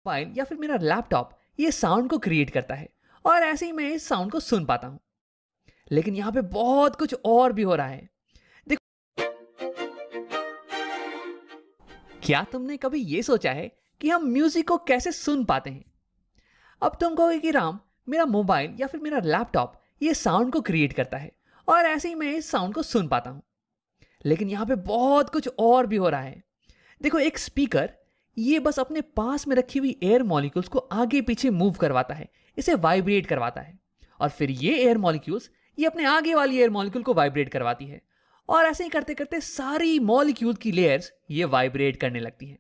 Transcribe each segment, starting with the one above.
Mobile या फिर मेरा लैपटॉप ये साउंड को क्रिएट करता है और ऐसे ही मैं इस साउंड को सुन पाता हूँ। लेकिन यहाँ पे बहुत कुछ और भी हो रहा है। देखो, क्या तुमने कभी ये सोचा है कि हम म्यूजिक को कैसे सुन पाते हैं? अब तुम कहोगे कि राम, मेरा मोबाइल या फिर मेरा लैपटॉप ये साउंड को क्रिएट करता है और ऐसे ही मैं इस साउंड को सुन पाता हूँ। लेकिन यहाँ पे बहुत कुछ और भी हो रहा है। देखो, एक स्पीकर ये बस अपने पास में रखी हुई एयर मॉलिक्यूल्स को आगे पीछे मूव करवाता है, इसे वाइब्रेट करवाता है और फिर ये एयर मॉलिक्यूल्स ये अपने आगे वाली एयर मॉलिक्यूल को वाइब्रेट करवाती है और ऐसे ही करते करते सारी मॉलिक्यूल की लेयर्स ये वाइब्रेट करने लगती हैं।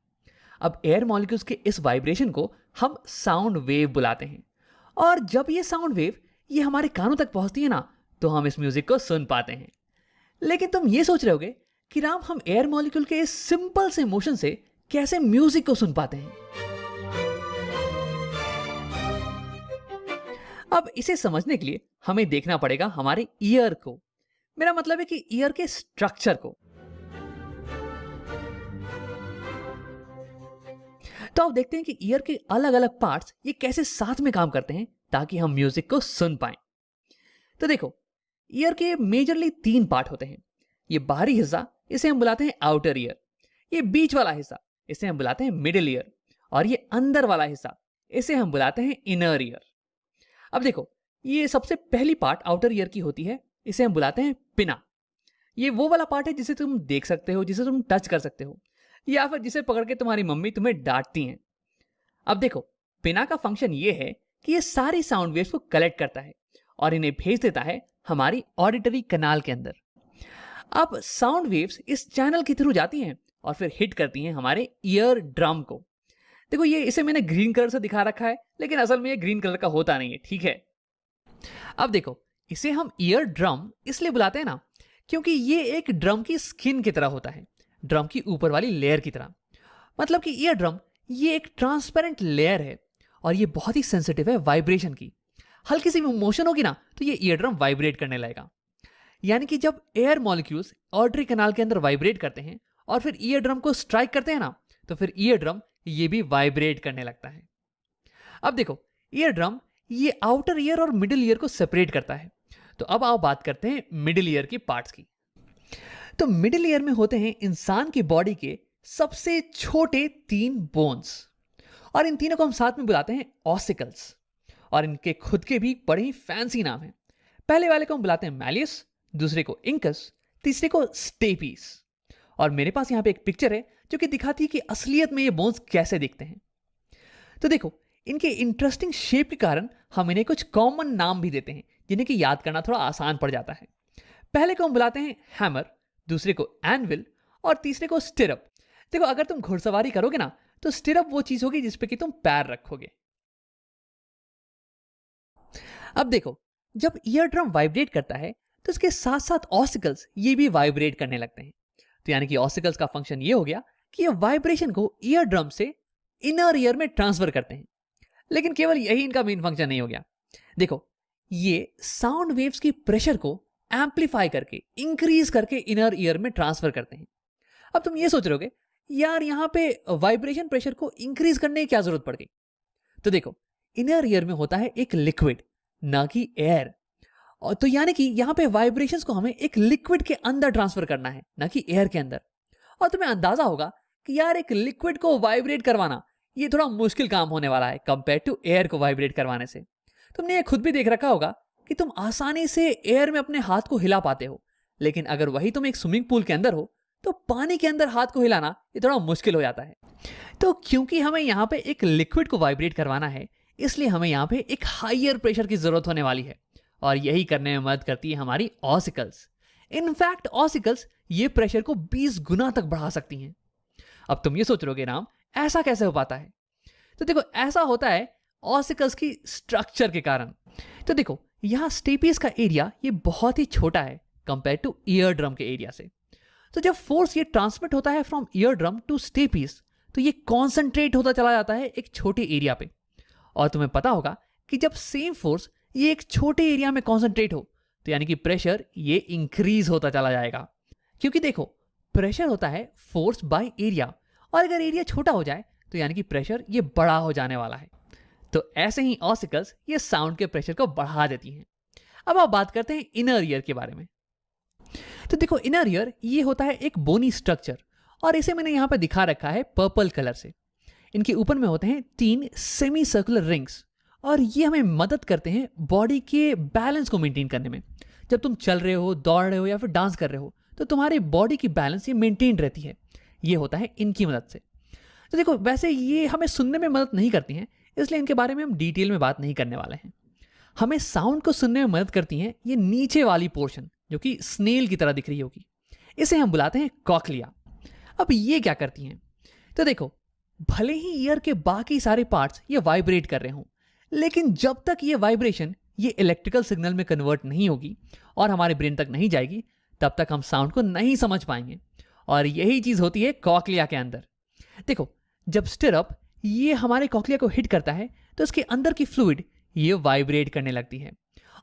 अब एयर मॉलिक्यूल्स के इस वाइब्रेशन को हम साउंड वेव बुलाते हैं और जब ये साउंड वेव ये हमारे कानों तक पहुंचती है ना, तो हम इस म्यूजिक को सुन पाते हैं। लेकिन तुम ये सोच रहे होगे कि राम, हम एयर मॉलिक्यूल के इस सिंपल से मोशन से कैसे म्यूजिक को सुन पाते हैं? अब इसे समझने के लिए हमें देखना पड़ेगा हमारे ईयर को। मेरा मतलब है कि ईयर के स्ट्रक्चर को। तो आप देखते हैं कि ईयर के अलग अलग पार्ट्स ये कैसे साथ में काम करते हैं ताकि हम म्यूजिक को सुन पाएं। तो देखो, ईयर के मेजरली 3 पार्ट होते हैं। ये बाहरी हिस्सा, इसे हम बुलाते हैं आउटर ईयर। ये बीच वाला हिस्सा, इसे हम बुलाते हैं मिडिल ईयर। और ये अंदर वाला हिस्सा, इसे हम बुलाते हैं इनर ईयर। अब देखो, ये सबसे पहली पार्ट आउटर ईयर की होती है, इसे हम बुलाते हैं पिना। ये वो वाला पार्ट है जिसे तुम देख सकते हो, जिसे तुम टच कर सकते हो, या फिर जिसे पकड़ के तुम्हारी मम्मी तुम्हें डांटती हैं। अब देखो, पिना का फंक्शन ये है कि ये सारी साउंड वेव्स को कलेक्ट करता है और इन्हें भेज देता है हमारी ऑडिटरी कैनाल के अंदर। अब साउंड वेव्स इस चैनल के थ्रू जाती हैं और फिर हिट करती हैं हमारे ईयर ड्रम को। देखो, ये इसे मैंने ग्रीन कलर से दिखा रखा है, लेकिन असल में ये ग्रीन कलर का होता नहीं है, ठीक है। अब देखो, इसे हम ईयर ड्रम इसलिए बुलाते हैं ना, क्योंकि ये एक ड्रम की स्किन की तरह होता है, ड्रम की ऊपर वाली लेयर की तरह। मतलब कि ईयर ड्रम ये एक ट्रांसपेरेंट लेयर है और ये बहुत ही सेंसिटिव है वाइब्रेशन की। हल्की सी मोशन होगी ना, तो ये ईयर ड्रम वाइब्रेट करने लगेगा। यानी कि जब एयर मॉलिक्यूल्स ऑडिटरी कैनाल के अंदर वाइब्रेट करते हैं और फिर ईयर ड्रम को स्ट्राइक करते हैं ना, तो फिर ईयर ड्रम ये भी वाइब्रेट करने लगता है। अब देखो, ईयर ड्रम ये आउटर ईयर और मिडिल ईयर को सेपरेट करता है। तो अब आओ बात करते हैं मिडिल ईयर की पार्ट्स की। तो मिडिल ईयर में होते हैं इंसान की बॉडी के सबसे छोटे 3 बोन्स और इन तीनों को हम साथ में बुलाते हैं ऑसिकल्स। और इनके खुद के भी बड़े ही फैंसी नाम हैं। पहले वाले को हम बुलाते हैं मैलियस, दूसरे को इंकस, तीसरे को स्टेपीस। और मेरे पास यहाँ पे एक पिक्चर है जो कि दिखाती है कि असलियत में ये बोन्स कैसे दिखते हैं। तो देखो, इनके इंटरेस्टिंग शेप के कारण हम इन्हें कुछ कॉमन नाम भी देते हैं जिन्हें कि याद करना थोड़ा आसान पड़ जाता है। पहले को हम बुलाते हैं हैमर, दूसरे को एनविल और तीसरे को स्टिरअप। देखो, अगर तुम घुड़सवारी करोगे ना, तो स्टिरअप वो चीज होगी जिसपे कि तुम पैर रखोगे। अब देखो, जब ईयर ड्रम वाइब्रेट करता है तो इसके साथ साथ ऑसिकल्स ये भी वाइब्रेट करने लगते हैं। तो यानी कि ऑसिकल्स का फंक्शन ये हो गया कि ये वाइब्रेशन को ईयर ड्रम से इनर ईयर में ट्रांसफर करते हैं। लेकिन केवल यही इनका मेन फंक्शन नहीं हो गया। देखो, ये साउंड वेव्स की प्रेशर को एम्पलीफाई करके, इंक्रीज करके इनर ईयर में ट्रांसफर करते हैं। अब तुम ये सोच रहे होगे, यार यहाँ पे वाइब्रेशन प्रेशर को इंक्रीज करने की क्या जरूरत पड़ गई? तो देखो, इनर ईयर में होता है एक लिक्विड, ना कि एयर। और तो यानी कि यहाँ पे वाइब्रेशंस को हमें एक लिक्विड के अंदर ट्रांसफर करना है, ना कि एयर के अंदर। और तुम्हें अंदाजा होगा कि यार एक लिक्विड को वाइब्रेट करवाना ये थोड़ा मुश्किल काम होने वाला है कंपेयर टू एयर को वाइब्रेट करवाने से। तुमने ये खुद भी देख रखा होगा कि तुम आसानी से एयर में अपने हाथ को हिला पाते हो, लेकिन अगर वही तुम एक स्विमिंग पूल के अंदर हो तो पानी के अंदर हाथ को हिलाना ये थोड़ा मुश्किल हो जाता है। तो क्योंकि हमें यहाँ पे एक लिक्विड को वाइब्रेट करवाना है, इसलिए हमें यहाँ पे एक हायर प्रेशर की जरूरत होने वाली है और यही करने में मदद करती है हमारी ऑसिकल्स। इनफैक्ट ऑसिकल्स ये प्रेशर को 20 गुना तक बढ़ा सकती हैं। अब तुम ये सोच रहोगे, राम ऐसा कैसे हो पाता है? तो देखो, ऐसा होता है ऑसिकल्स की स्ट्रक्चर के कारण। तो देखो, यहाँ स्टेपीज का एरिया ये बहुत ही छोटा है कंपेयर टू ईयर ड्रम के एरिया से। तो जब फोर्स ये ट्रांसमिट होता है from ear drum to stapes, तो ये कॉन्सेंट्रेट होता चला जाता है एक छोटे एरिया पे। और तुम्हें पता होगा कि जब सेम फोर्स ये एक छोटे एरिया में कॉन्सेंट्रेट हो, तो यानी कि प्रेशर ये इंक्रीज होता चला जाएगा। क्योंकि देखो, प्रेशर होता है फोर्स बाय एरिया, और अगर एरिया छोटा हो जाए तो यानी कि प्रेशर ये बड़ा हो जाने वाला है। तो ऐसे ही ऑसिकल्स ये साउंड के प्रेशर को बढ़ा देती हैं। अब आप बात करते हैं इनर ईयर के बारे में। तो देखो, इनर ईयर ये होता है एक बोनी स्ट्रक्चर, और इसे मैंने यहां पर दिखा रखा है पर्पल कलर से। इनके ऊपर में होते हैं 3 सेमी सर्कुलर रिंग्स, और ये हमें मदद करते हैं बॉडी के बैलेंस को मेंटेन करने में। जब तुम चल रहे हो, दौड़ रहे हो या फिर डांस कर रहे हो, तो तुम्हारे बॉडी की बैलेंस ये मेंटेन रहती है। ये होता है इनकी मदद से। तो देखो, वैसे ये हमें सुनने में मदद नहीं करती हैं, इसलिए इनके बारे में हम डिटेल में बात नहीं करने वाले हैं। हमें साउंड को सुनने में मदद करती हैं ये नीचे वाली पोर्शन, जो कि स्नेल की तरह दिख रही होगी। इसे हम बुलाते हैं कॉक्लिया। अब ये क्या करती हैं? तो देखो, भले ही ईयर के बाकी सारे पार्ट्स ये वाइब्रेट कर रहे हों, लेकिन जब तक ये वाइब्रेशन ये इलेक्ट्रिकल सिग्नल में कन्वर्ट नहीं होगी और हमारे ब्रेन तक नहीं जाएगी, तब तक हम साउंड को नहीं समझ पाएंगे। और यही चीज होती है कॉक्लिया के अंदर। देखो, जब स्टिरअप ये हमारे कॉक्लिया को हिट करता है, तो इसके अंदर की फ्लूइड ये वाइब्रेट करने लगती है,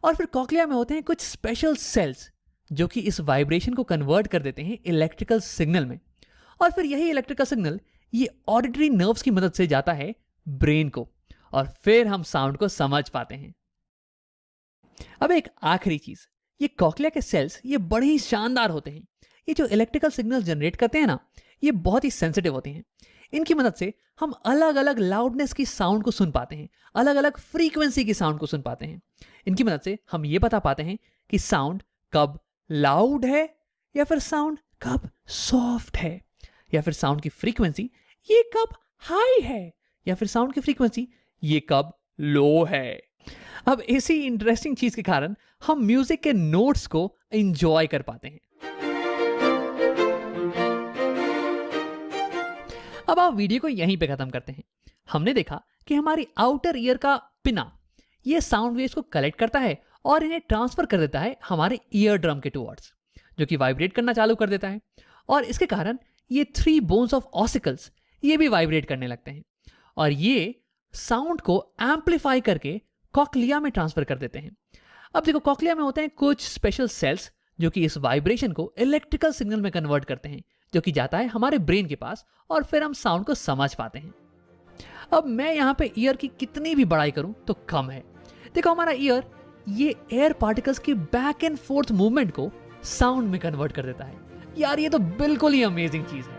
और फिर कॉक्लिया में होते हैं कुछ स्पेशल सेल्स जो कि इस वाइब्रेशन को कन्वर्ट कर देते हैं इलेक्ट्रिकल सिग्नल में। और फिर यही इलेक्ट्रिकल सिग्नल ये ऑडिटरी नर्व्स की मदद से जाता है ब्रेन को, और फिर हम साउंड को समझ पाते हैं। अब एक आखिरी चीज, ये कॉक्लिया के सेल्स ये बड़े ही शानदार होते हैं। ये जो इलेक्ट्रिकल सिग्नल जनरेट करते हैं ना, ये बहुत ही सेंसिटिव होते हैं। इनकी मदद से हम अलग अलग लाउडनेस की साउंड को सुन पाते हैं, अलग अलग फ्रीक्वेंसी की साउंड को सुन पाते हैं। इनकी मदद से हम ये बता पाते हैं कि साउंड कब लाउड है या फिर साउंड कब सॉफ्ट है, या फिर साउंड की फ्रीक्वेंसी ये कब हाई है, या फिर साउंड की फ्रीक्वेंसी ये कब लो है। अब इसी इंटरेस्टिंग चीज के कारण हम म्यूजिक के नोट्स को एंजॉय कर पाते हैं। अब आप वीडियो को यहीं पे खत्म करते हैं। हमने देखा कि हमारी आउटर ईयर का पिना ये साउंड वेव्स को कलेक्ट करता है और इन्हें ट्रांसफर कर देता है हमारे ईयर ड्रम के टुवर्ड्स, जो कि वाइब्रेट करना चालू कर देता है। और इसके कारण ये 3 बोन्स ऑफ ऑसिकल्स ये भी वाइब्रेट करने लगते हैं, और ये साउंड को एम्पलीफाई करके कॉक्लिया में ट्रांसफर कर देते हैं। अब देखो, कॉक्लिया में होते हैं कुछ स्पेशल सेल्स जो कि इस वाइब्रेशन को इलेक्ट्रिकल सिग्नल में कन्वर्ट करते हैं, जो कि जाता है हमारे ब्रेन के पास, और फिर हम साउंड को समझ पाते हैं। अब मैं यहां पे ईयर की कितनी भी बड़ाई करूं तो कम है। देखो, हमारा ईयर ये एयर पार्टिकल्स की बैक एंड फोर्थ मूवमेंट को साउंड में कन्वर्ट कर देता है। यार, ये तो बिल्कुल ही अमेजिंग चीज है।